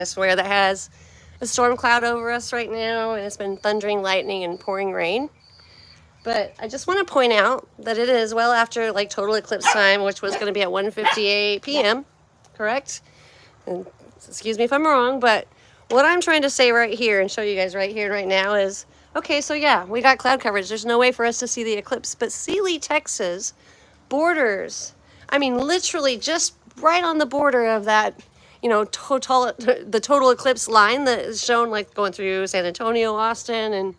I swear that has a storm cloud over us right now, and it's been thundering, lightning, and pouring rain. But I just want to point out that it is well after like total eclipse time, which was going to be at 1:58 p.m. Correct? And excuse me if I'm wrong, but what I'm trying to say right here and show you guys right here and right now is, okay, so yeah, we got cloud coverage. There's no way for us to see the eclipse, but Sealy, Texas borders, I mean, literally just right on the border of that, the total eclipse line that is shown like going through San Antonio, Austin, and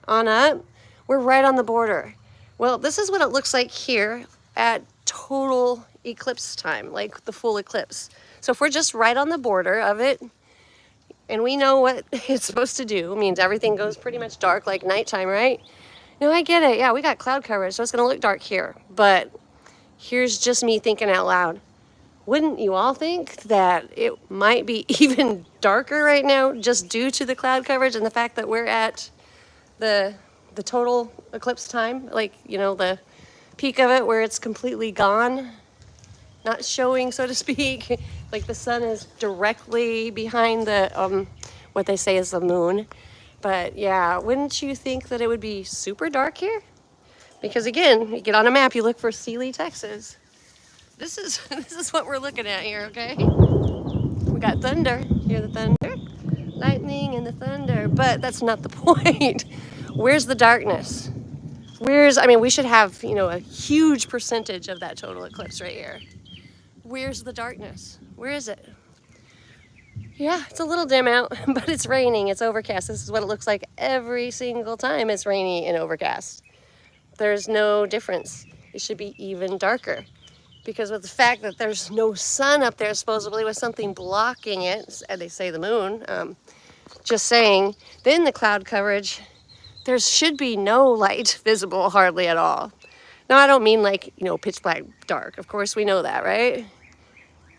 on up. We're right on the border. Well, this is what it looks like here at total eclipse time, like the full eclipse. So if we're just right on the border of it, and we know what it's supposed to do, it means everything goes pretty much dark like nighttime, right? No, I get it. Yeah, we got cloud coverage, so it's gonna look dark here. But here's just me thinking out loud. Wouldn't you all think that it might be even darker right now just due to the cloud coverage and the fact that we're at the total eclipse time, like, the peak of it where it's completely gone, not showing, so to speak, like the sun is directly behind the what they say is the moon. But yeah, wouldn't you think that it would be super dark here? Because again, you get on a map, you look for Sealy, Texas. This is what we're looking at here, okay? We got thunder. Hear the thunder? Lightning and the thunder. But that's not the point. Where's the darkness? We should have, a huge percentage of that total eclipse right here. Where's the darkness? Where is it? Yeah, it's a little dim out, but it's raining. It's overcast. This is what it looks like every single time it's rainy and overcast. There's no difference. It should be even darker. Because with the fact that there's no sun up there, supposedly with something blocking it, and they say the moon, just saying, then the cloud coverage, there should be no light visible hardly at all. Now, I don't mean like, pitch black dark. Of course, we know that, right?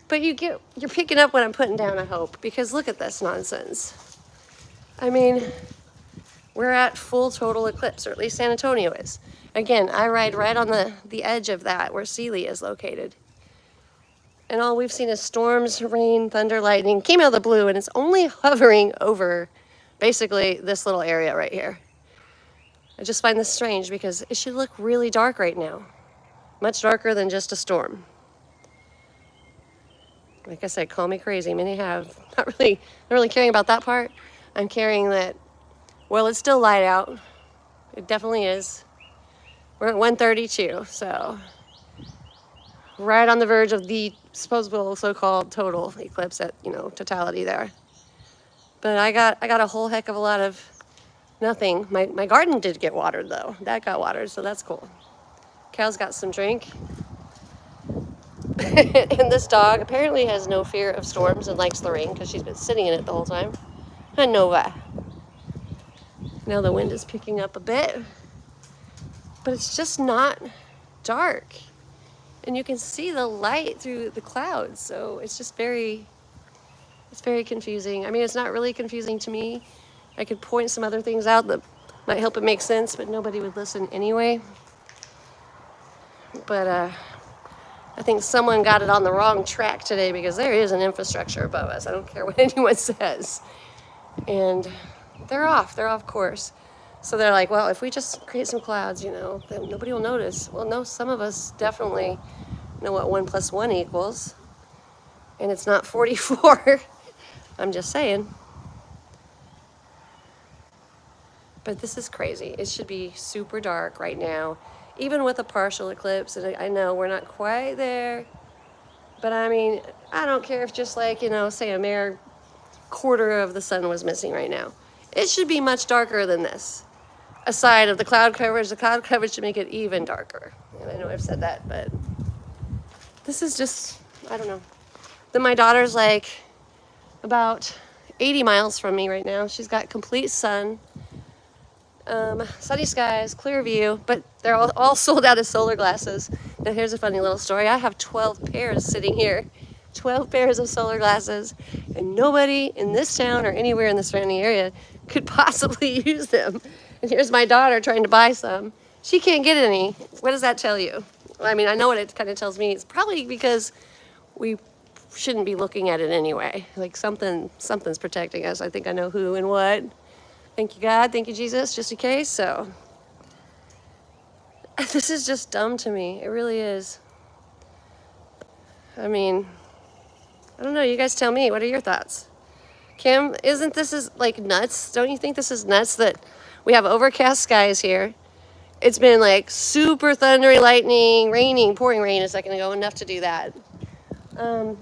But you're picking up what I'm putting down, I hope, because look at this nonsense. I mean, we're at full total eclipse, or at least San Antonio is. Again, I ride right on the edge of that where Sealy is located. And all we've seen is storms, rain, thunder, lightning, came out of the blue, and it's only hovering over basically this little area right here. I just find this strange because it should look really dark right now. Much darker than just a storm. Like I said, call me crazy. Many have. Not really caring about that part. I'm caring that, well, it's still light out. It definitely is. We're at 1:32, so right on the verge of the supposable so-called total eclipse at, totality there. But I got a whole heck of a lot of nothing. My garden did get watered though. That got watered, so that's cool. Cal's got some drink. And this dog apparently has no fear of storms and likes the rain because she's been sitting in it the whole time. And Nova. Now the wind is picking up a bit. But it's just not dark. And you can see the light through the clouds. So it's just very confusing. I mean, it's not really confusing to me. I could point some other things out that might help it make sense, but nobody would listen anyway. But I think someone got it on the wrong track today because there is an infrastructure above us. I don't care what anyone says. And they're off course. So they're like, well, if we just create some clouds, then nobody will notice. Well, no, some of us definitely know what 1 + 1 equals. And it's not 44. I'm just saying. But this is crazy. It should be super dark right now, even with a partial eclipse. And I know we're not quite there. But I mean, I don't care if just like, say a mere quarter of the sun was missing right now. It should be much darker than this. Aside of the cloud coverage should make it even darker. And I know I've said that, but this is just, I don't know. Then my daughter's like about 80 miles from me right now. She's got complete sun, sunny skies, clear view, but they're all sold out of solar glasses. Now here's a funny little story. I have 12 pairs sitting here, 12 pairs of solar glasses, and nobody in this town or anywhere in the surrounding area could possibly use them. And here's my daughter trying to buy some. She can't get any. What does that tell you? Well, I mean, I know what it kind of tells me. It's probably because we shouldn't be looking at it anyway. Like something's protecting us. I think I know who and what. Thank you, God. Thank you, Jesus, just in case. So this is just dumb to me. It really is. I mean, I don't know. You guys tell me. What are your thoughts? Kim, isn't this is like nuts? Don't you think this is nuts that we have overcast skies here? It's been like super thundery, lightning, raining, pouring rain a second ago, enough to do that. And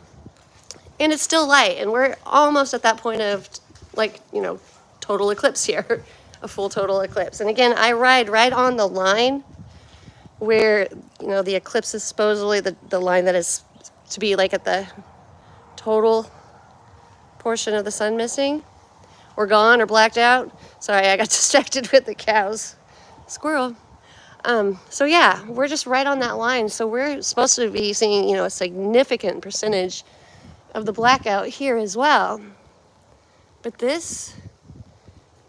it's still light, and we're almost at that point of like, total eclipse here, a full total eclipse. And again, I ride right on the line where, the eclipse is supposedly the line that is to be like at the total portion of the sun missing or gone or blacked out. Sorry, I got distracted with the cows. Squirrel. So yeah, we're just right on that line. So we're supposed to be seeing, a significant percentage of the blackout here as well. But this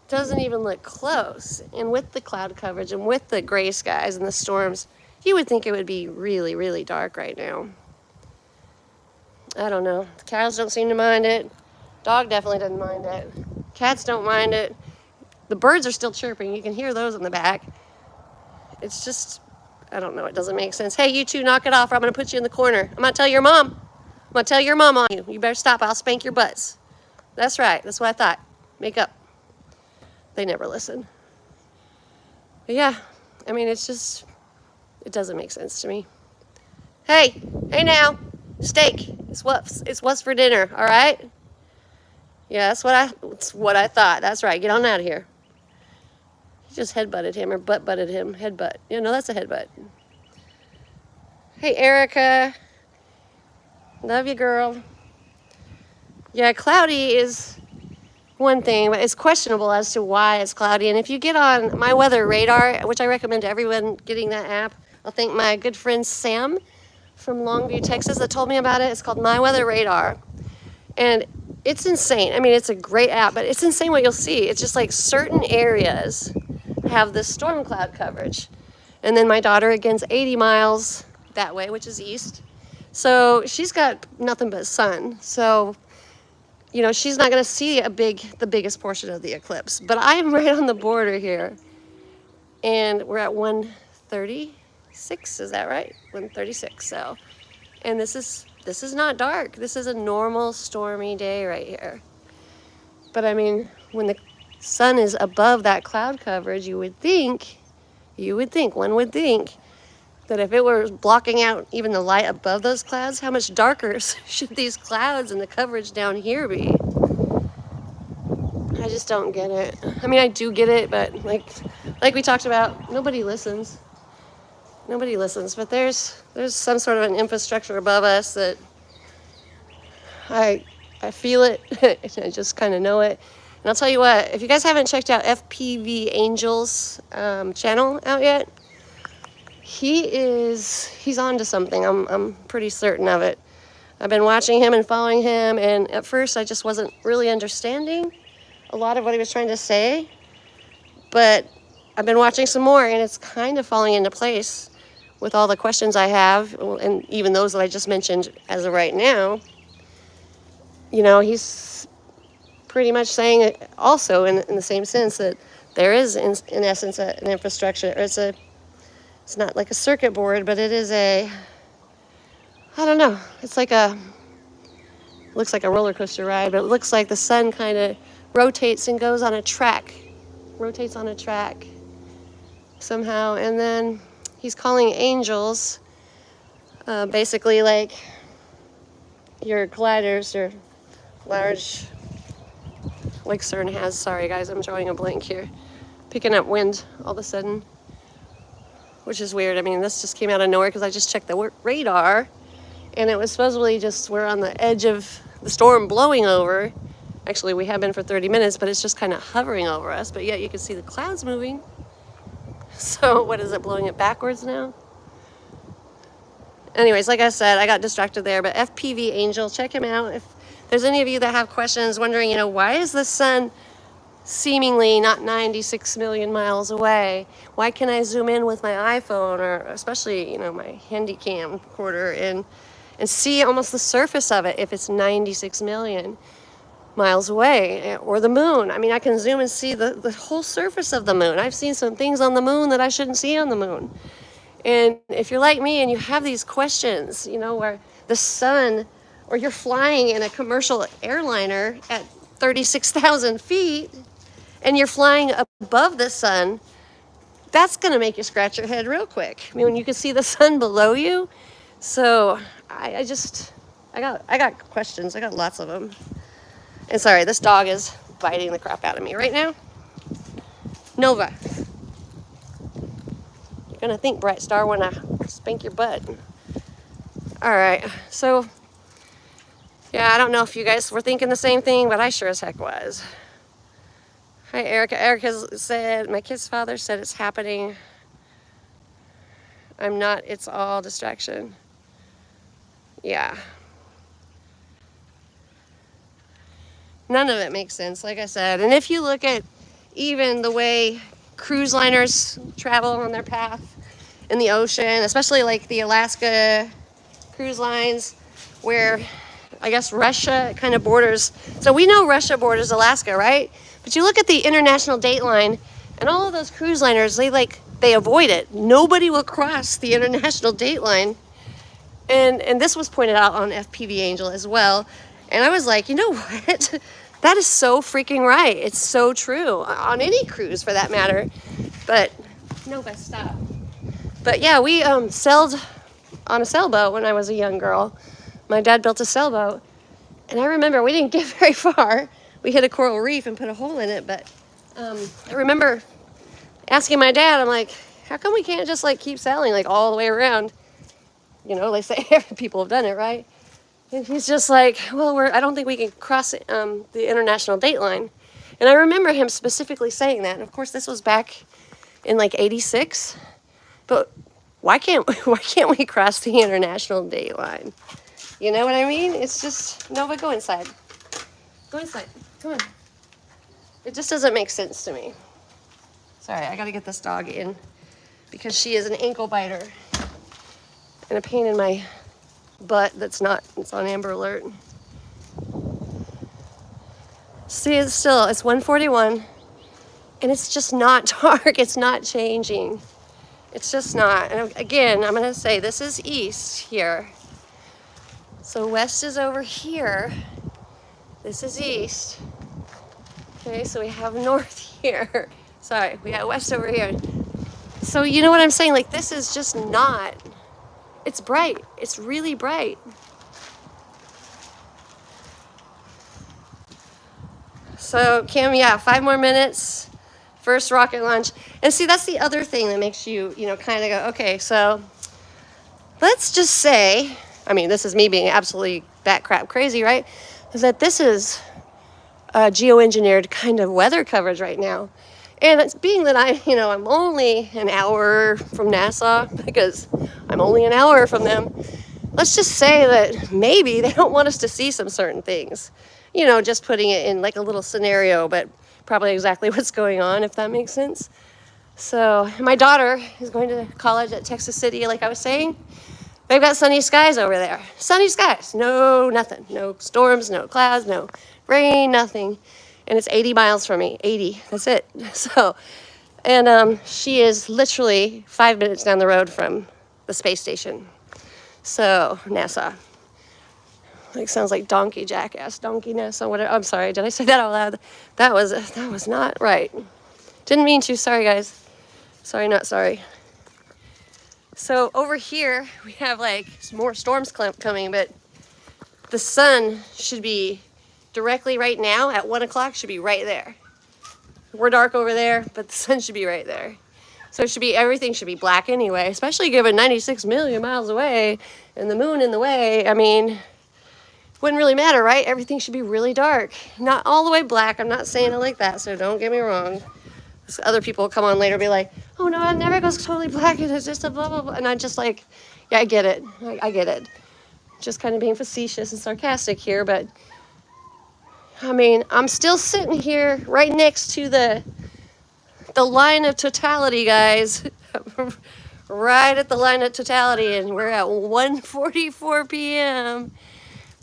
doesn't even look close. And with the cloud coverage and with the gray skies and the storms, you would think it would be really, really dark right now. I don't know. The cows don't seem to mind it. Dog definitely doesn't mind it. Cats don't mind it. The birds are still chirping. You can hear those in the back. It's just, I don't know. It doesn't make sense. Hey, you two, knock it off or I'm going to put you in the corner. I'm going to tell your mom. I'm going to tell your mom on you. You better stop. I'll spank your butts. That's right. That's what I thought. Make up. They never listen. But yeah, I mean, it's just, it doesn't make sense to me. Hey now, steak. It's what's for dinner, all right? Yeah, that's what I thought. That's right. Get on out of here. He just headbutted him or butt-butted him. Headbutt. No, that's a headbutt. Hey, Erica. Love you, girl. Yeah, cloudy is one thing, but it's questionable as to why it's cloudy. And if you get on My Weather Radar, which I recommend to everyone getting that app, I'll thank my good friend Sam from Longview, Texas, that told me about it. It's called My Weather Radar. And it's insane. I mean, it's a great app, but it's insane what you'll see. It's just like certain areas have this storm cloud coverage. And then my daughter, again's 80 miles that way, which is east. So she's got nothing but sun. So, she's not going to see the biggest portion of the eclipse. But I am right on the border here. And we're at 136, is that right? 136, so. And this is not dark. This is a normal stormy day right here. But I mean, when the sun is above that cloud coverage, one would think that if it were blocking out even the light above those clouds, how much darker should these clouds and the coverage down here be? I just don't get it. I mean, I do get it, but like we talked about, nobody listens. Nobody listens, but there's some sort of an infrastructure above us that I feel it. I just kind of know it. And I'll tell you what, if you guys haven't checked out FPV Angel's channel out yet, he's on to something. I'm pretty certain of it. I've been watching him and following him, and at first I just wasn't really understanding a lot of what he was trying to say, but I've been watching some more, and it's kind of falling into place with all the questions I have, and even those that I just mentioned as of right now. He's pretty much saying it also in the same sense that there is, in essence, an infrastructure. It's not like a circuit board, but it is I don't know. It's looks like a roller coaster ride, but it looks like the sun kind of rotates and goes on a track. Rotates on a track somehow. And then he's calling angels basically like your gliders or large, like CERN has. Sorry guys, I'm drawing a blank here. Picking up wind all of a sudden, which is weird. I mean, this just came out of nowhere because I just checked the radar, and it was supposedly we're on the edge of the storm blowing over. Actually, we have been for 30 minutes, but it's just kind of hovering over us. But yet you can see the clouds moving. So what is it, blowing it backwards now? Anyways, like I said, I got distracted there, but FPV Angel, check him out. If there's any of you that have questions wondering, why is the sun seemingly not 96 million miles away? Why can I zoom in with my iPhone, or especially, my handy cam recorder, and and see almost the surface of it if it's 96 million miles away, or the moon. I mean, I can zoom and see the whole surface of the moon. I've seen some things on the moon that I shouldn't see on the moon. And if you're like me and you have these questions, you know, where the sun, or you're flying in a commercial airliner at 36,000 feet and you're flying above the sun, that's going to make you scratch your head real quick. I mean, when you can see the sun below you. So I got questions. I got lots of them. And sorry, this dog is biting the crap out of me right now. Nova, you're going to think Bright Star when I spank your butt. All right, so yeah, I don't know if you guys were thinking the same thing, but I sure as heck was. Hi, Erica. Erica said, my kid's father said it's happening. I'm not, it's all distraction. Yeah. None of it makes sense, like I said. And if you look at even the way cruise liners travel on their path in the ocean, especially like the Alaska cruise lines, where I guess Russia kind of borders. So we know Russia borders Alaska, right? But you look at the international date line, and all of those cruise liners, they avoid it. Nobody will cross the international date line. And this was pointed out on FPV Angel as well. And I was like, you know what? That is so freaking right. It's so true on any cruise for that matter. But no, but stop. But yeah, we sailed on a sailboat when I was a young girl. My dad built a sailboat. And I remember we didn't get very far. We hit a coral reef and put a hole in it. But I remember asking my dad, I'm like, how come we can't just like keep sailing like all the way around? You know, they say people have done it, right? And he's just like, well, I don't think we can cross the international date line. And I remember him specifically saying that. And of course, this was back in like '86. But why can't we cross the international date line? You know what I mean? It's just, Nova, go inside. Go inside. Come on. It just doesn't make sense to me. Sorry, I got to get this dog in because she is an ankle biter and a pain in my butt it's on Amber Alert. See, it's 1:41 and it's just not dark. It's not changing. It's just not. And again, I'm going to say this is east here. So west is over here. This is east. Okay, so we have north here. Sorry, we got west over here. So you know what I'm saying? Like, this is just not. It's bright. It's really bright. So Kim, yeah, 5 more minutes. First rocket launch. And see, that's the other thing that makes you, kind of go, okay, so let's just say, I mean, this is me being absolutely bat crap crazy, right? Is that this is a geoengineered kind of weather coverage right now. And it's being that I'm only an hour from NASA, because I'm only an hour from them. Let's just say that maybe they don't want us to see some certain things. Just putting it in like a little scenario, but probably exactly what's going on, if that makes sense. So my daughter is going to college at Texas City, like I was saying. They've got sunny skies over there. Sunny skies. No, nothing. No storms, no clouds, no rain, nothing. And it's 80 miles from me. 80. That's it. So, and she is literally 5 minutes down the road from the space station. So, NASA. Like, sounds like donkey jackass, donkey NASA, whatever. I'm sorry. Did I say that out loud? That was not right. Didn't mean to. Sorry, guys. Sorry, not sorry. So over here, we have like more storms coming, but the sun should be directly right now at 1 o'clock, should be right there. We're dark over there, but the sun should be right there. So everything should be black anyway, especially given 96 million miles away and the moon in the way. I mean, wouldn't really matter, right? Everything should be really dark. Not all the way black. I'm not saying it like that, so don't get me wrong. Other people will come on later and be like, oh no, it never goes totally black, and it's just a blah, blah, blah. And I'm just like, yeah, I get it. I get it. Just kind of being facetious and sarcastic here, but I mean, I'm still sitting here right next to the line of totality, guys. right at the line of totality, and we're at 1:44 p.m.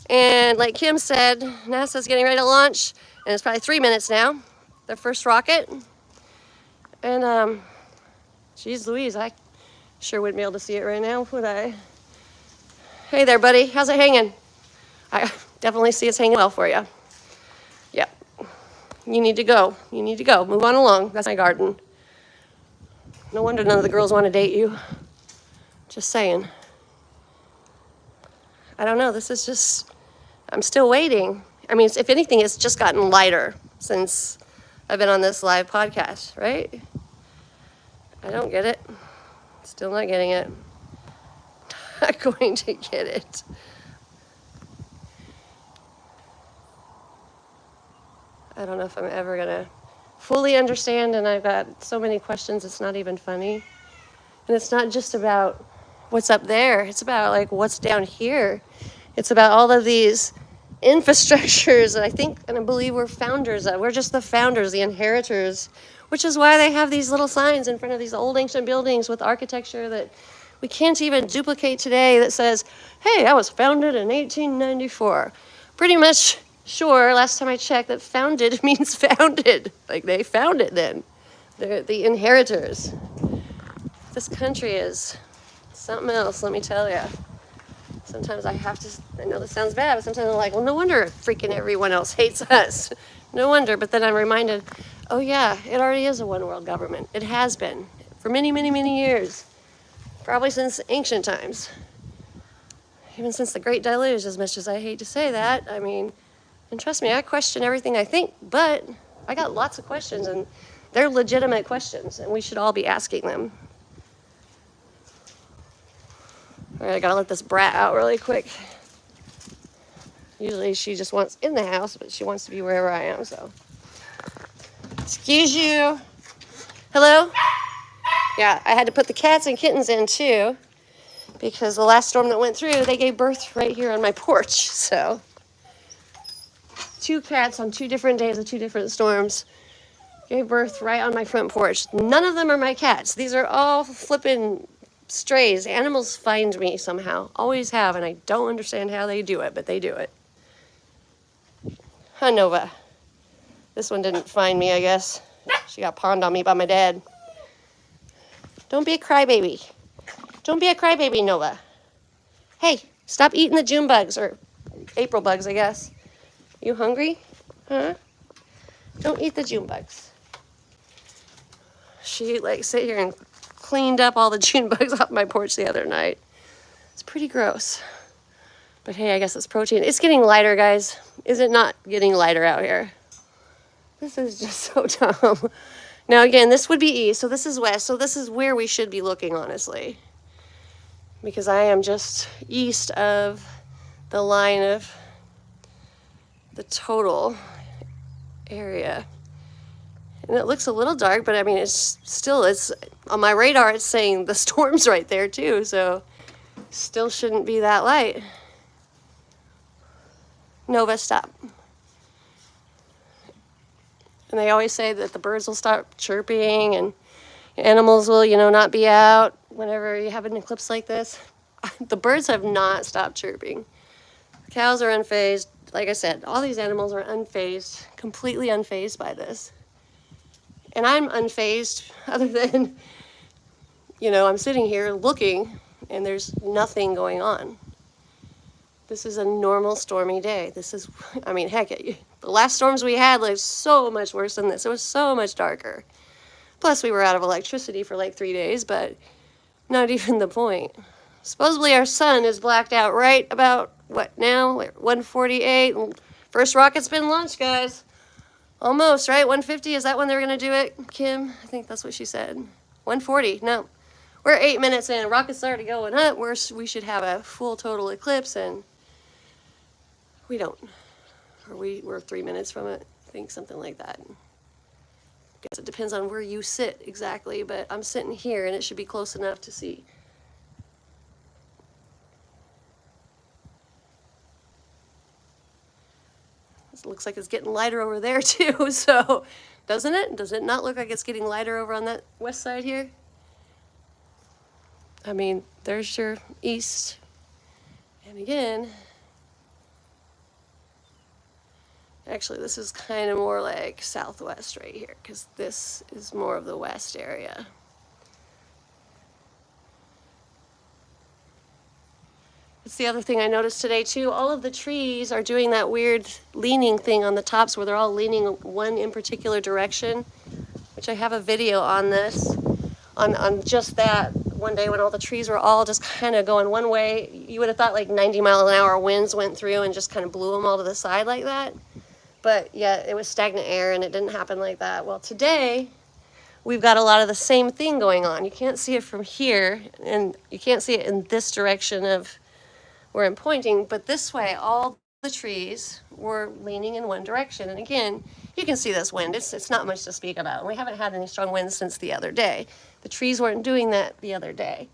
And like Kim said, NASA's getting ready to launch, and it's probably 3 minutes now, their first rocket. And geez Louise, I sure wouldn't be able to see it right now, would I? Hey there, buddy, how's it hanging? I definitely see it's hanging well for you. Yep. You need to go. You need to go. Move on along. That's my garden. No wonder none of the girls want to date you. Just saying. I don't know. This is just, I'm still waiting. I mean, if anything, it's just gotten lighter since I've been on this live podcast, right? I don't get it. Still not getting it. Not going to get it. I don't know if I'm ever going to fully understand, and I've got so many questions, it's not even funny. And it's not just about what's up there. It's about like what's down here. It's about all of these infrastructures that I think and I believe we're founders of. We're just the founders, the inheritors, which is why they have these little signs in front of these old ancient buildings with architecture that we can't even duplicate today that says, hey, I was founded in 1894. Pretty much sure, last time I checked, that founded means founded. Like they found it then. They're the inheritors. This country is something else, let me tell you. Sometimes I have to, I know this sounds bad, but sometimes I'm like, well, no wonder freaking everyone else hates us. No wonder, but then I'm reminded, oh yeah, it already is a one world government. It has been for many, many, many years. Probably since ancient times. Even since the Great Deluge, as much as I hate to say that. I mean, and trust me, I question everything I think, but I got lots of questions, and they're legitimate questions, and we should all be asking them. All right, I gotta let this brat out really quick. Usually she just wants in the house, but she wants to be wherever I am, so. Excuse you. Hello? Yeah, I had to put the cats and kittens in too, because the last storm that went through, they gave birth right here on my porch, so. 2 cats on 2 different days of 2 different storms gave birth right on my front porch. None of them are my cats. These are all flipping strays. Animals find me somehow. Always have, and I don't understand how they do it, but they do it. Huh, Nova? This one didn't find me, I guess. She got pawned on me by my dad. Don't be a crybaby. Don't be a crybaby, Nova. Hey, stop eating the June bugs, or April bugs, I guess. You hungry? Huh? Don't eat the June bugs. She like sit here and cleaned up all the June bugs off my porch the other night. It's pretty gross. But hey, I guess it's protein. It's getting lighter, guys. Is it not getting lighter out here? This is just so dumb. Now again, this would be east, so this is west, so this is where we should be looking, honestly. Because I am just east of the line of the total area. And it looks a little dark, but I mean, it's still, it's on my radar, it's saying the storm's right there too, so still shouldn't be that light. Nova, stop. And they always say that the birds will stop chirping and animals will, not be out whenever you have an eclipse like this. The birds have not stopped chirping. The cows are unfazed. Like I said, all these animals are unfazed, completely unfazed by this. And I'm unfazed other than, I'm sitting here looking and there's nothing going on. This is a normal stormy day. This is, heck, the last storms we had was so much worse than this. It was so much darker. Plus, we were out of electricity for like 3 days, but not even the point. Supposedly, our sun is blacked out right about, what now? 1:48. First rocket's been launched, guys. Almost, right? 1:50, is that when they were going to do it, Kim? I think that's what she said. 1:40, no. We're 8 minutes in. Rocket's already going up. We should have a full total eclipse, and we don't. Or we're 3 minutes from it. I think something like that. I guess it depends on where you sit exactly, but I'm sitting here, and it should be close enough to see. It looks like it's getting lighter over there too, so doesn't it? Does it not look like it's getting lighter over on that west side here? I mean, there's your east. And again, actually, this is kind of more like southwest right here, because this is more of the west area. It's the other thing I noticed today too. All of the trees are doing that weird leaning thing on the tops where they're all leaning one in particular direction, which I have a video on this, on just that one day when all the trees were all just kind of going one way. You would have thought like 90-mile-an-hour winds went through and just kind of blew them all to the side like that. But yeah, it was stagnant air and it didn't happen like that. Well, today we've got a lot of the same thing going on. You can't see it from here, and you can't see it in this direction of where I'm pointing, but this way, all the trees were leaning in one direction. And again, you can see this wind. It's not much to speak about. We haven't had any strong winds since the other day. The trees weren't doing that the other day.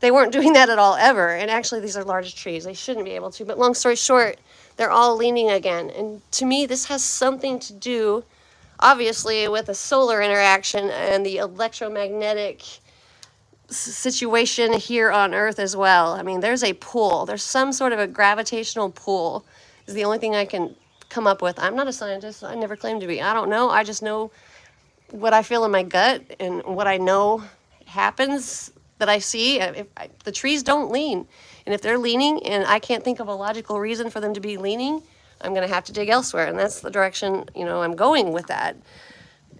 They weren't doing that at all ever. And actually, these are large trees. They shouldn't be able to. But long story short, they're all leaning again. And to me, this has something to do, obviously, with the solar interaction and the electromagnetic situation here on Earth as well. I mean, there's a pull. There's some sort of a gravitational pull is the only thing I can come up with. I'm not a scientist. I never claimed to be. I don't know. I just know what I feel in my gut and what I know happens that I see. The trees don't lean. And if they're leaning and I can't think of a logical reason for them to be leaning, I'm going to have to dig elsewhere. And that's the direction, I'm going with that.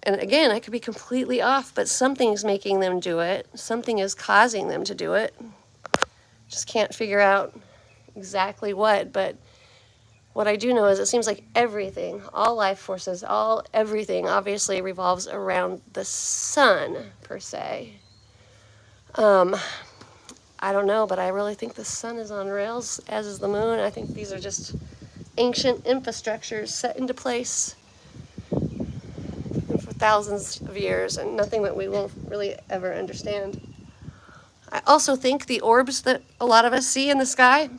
And again, I could be completely off, but something's making them do it. Something is causing them to do it. Just can't figure out exactly what, but what I do know is it seems like everything, all life forces, everything obviously revolves around the sun, per se. I don't know, but I really think the sun is on rails, as is the moon. I think these are just ancient infrastructures set into place for thousands of years, and nothing that we won't really ever understand. I also think the orbs that a lot of us see in the sky,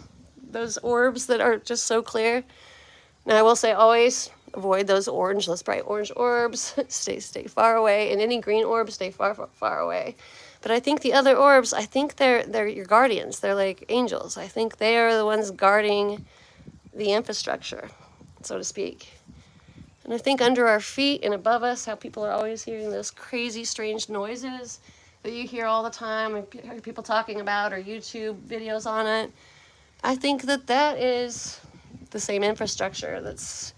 those orbs that are just so clear. Now I will say always avoid those bright orange orbs. stay far away. And any green orbs, stay far away. But I think the other orbs, I think they're your guardians. They're like angels. I think they are the ones guarding the infrastructure, so to speak. And I think under our feet and above us, how people are always hearing those crazy, strange noises that you hear all the time and hear people talking about, or YouTube videos on it. I think that is the same infrastructure that's,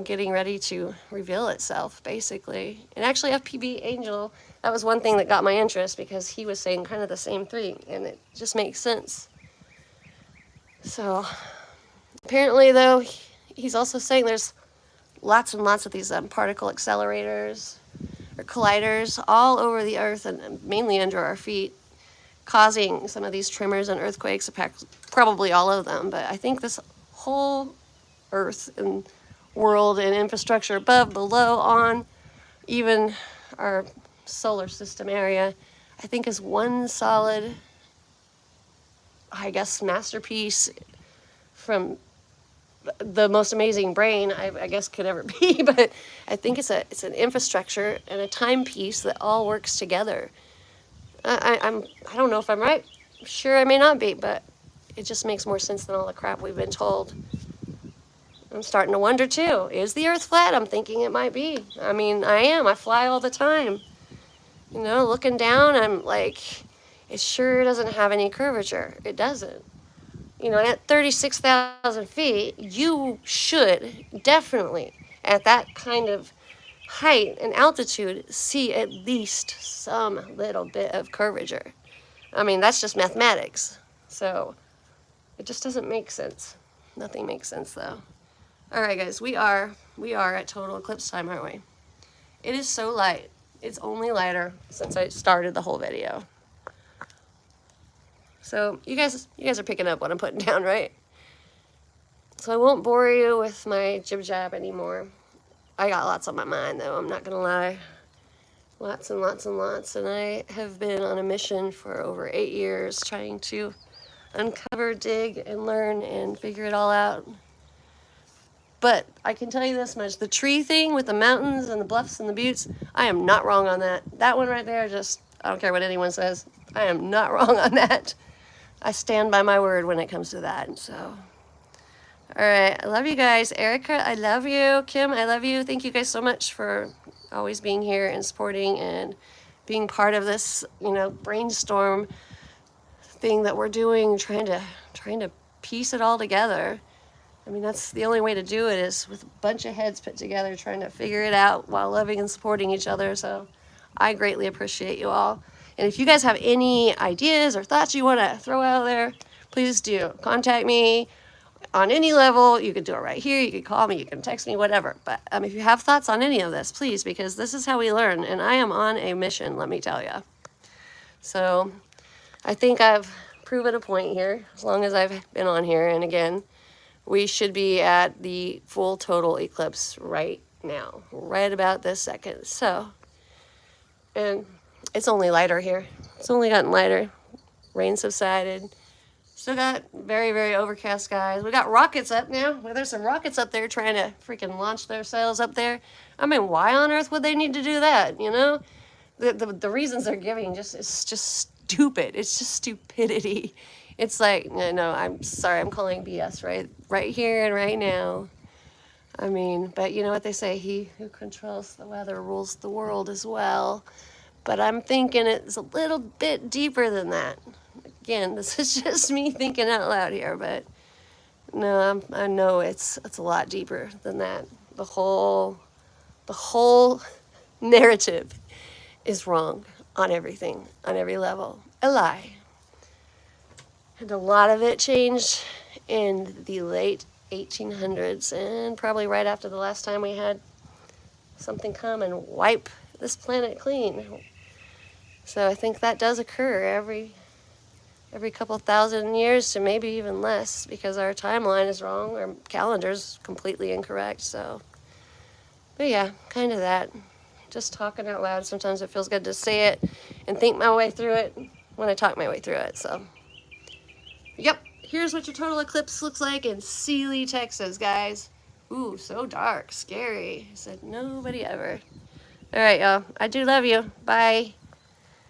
getting ready to reveal itself, basically. And actually, FPB Angel, that was one thing that got my interest, because he was saying kind of the same thing, and it just makes sense. So, apparently, though, he's also saying there's lots and lots of these particle accelerators or colliders all over the Earth, and mainly under our feet, causing some of these tremors and earthquakes, probably all of them. But I think this whole Earth and world and infrastructure above, below, on, even our solar system area, I think is one solid, masterpiece from the most amazing brain I guess could ever be. But I think it's an infrastructure and a timepiece that all works together. I don't know if I'm right. Sure, I may not be, but it just makes more sense than all the crap we've been told. I'm starting to wonder too, is the Earth flat? I'm thinking it might be. I mean, I am. I fly all the time. Looking down, I'm like, it sure doesn't have any curvature. It doesn't. At 36,000 feet, you should definitely, at that kind of height and altitude, see at least some little bit of curvature. I mean, that's just mathematics. So it just doesn't make sense. Nothing makes sense, though. All right, guys, we are at total eclipse time, aren't we? It is so light. It's only lighter since I started the whole video. So you guys are picking up what I'm putting down, right? So I won't bore you with my jib-jab anymore. I got lots on my mind, though, I'm not gonna lie. Lots and lots and lots. And I have been on a mission for over 8 years trying to uncover, dig, and learn and figure it all out. But I can tell you this much, the tree thing with the mountains and the bluffs and the buttes, I am not wrong on that. That one right there, I don't care what anyone says. I am not wrong on that. I stand by my word when it comes to that. So, all right. I love you guys. Erica, I love you. Kim, I love you. Thank you guys so much for always being here and supporting and being part of this, you know, brainstorm thing that we're doing, trying to piece it all together. I mean, that's the only way to do it, is with a bunch of heads put together, trying to figure it out while loving and supporting each other. So I greatly appreciate you all. And if you guys have any ideas or thoughts you want to throw out there, please do contact me on any level. You can do it right here. You can call me. You can text me, whatever. But if you have thoughts on any of this, please, because this is how we learn. And I am on a mission, let me tell you. So I think I've proven a point here, as long as I've been on here. And again, we should be at the full total eclipse right now, right about this second. So, and it's only lighter here. It's only gotten lighter. Rain subsided. Still got very, very overcast skies. We got rockets up now. Well, there's some rockets up there trying to freaking launch their sails up there. I mean, why on earth would they need to do that, you know? The reasons they're giving it's just stupid. It's just stupidity. It's like, no, I'm sorry, I'm calling BS right here and right now. I mean, but you know what they say, he who controls the weather rules the world as well. But I'm thinking it's a little bit deeper than that. Again, this is just me thinking out loud here, but no, I know it's a lot deeper than that. The whole narrative is wrong on everything, on every level. A lie. And a lot of it changed in the late 1800s, and probably right after the last time we had something come and wipe this planet clean. So I think that does occur every couple thousand years, to maybe even less, because our timeline is wrong, our calendar's completely incorrect. So, but yeah, kind of that. Just talking out loud. Sometimes it feels good to say it and think my way through it when I talk my way through it. So, yep, here's what your total eclipse looks like in Sealy, Texas, guys. Ooh, so dark, scary. I said nobody ever. All right, y'all. I do love you. Bye.